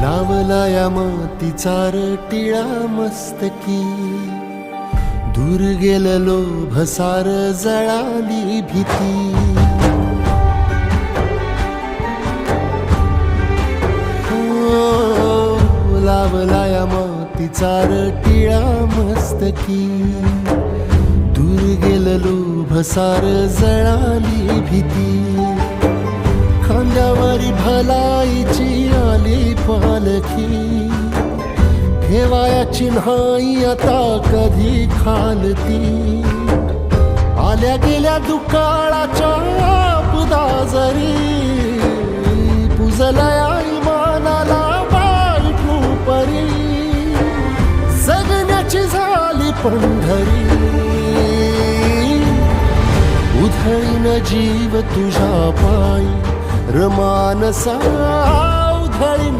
लावला या मातीचा टिळा मस्तकी, दूर गेलेलो भसार जळाली भीती. लावला या मातीचा टिळा मस्तकी, दूर गेलेलो भसार जळाली भीती. खांद्यावरी भलाईची आली पालखी, ठेवायाची नाही आता कधी खालती. आल्या गेल्या दुकाळाच्या आपदा जरी, पुजलया इमानाला बायकू परी. जगण्याची झाली पंढरी, उधळीन जीव तुझ्या पायी. रमानसा उधळीन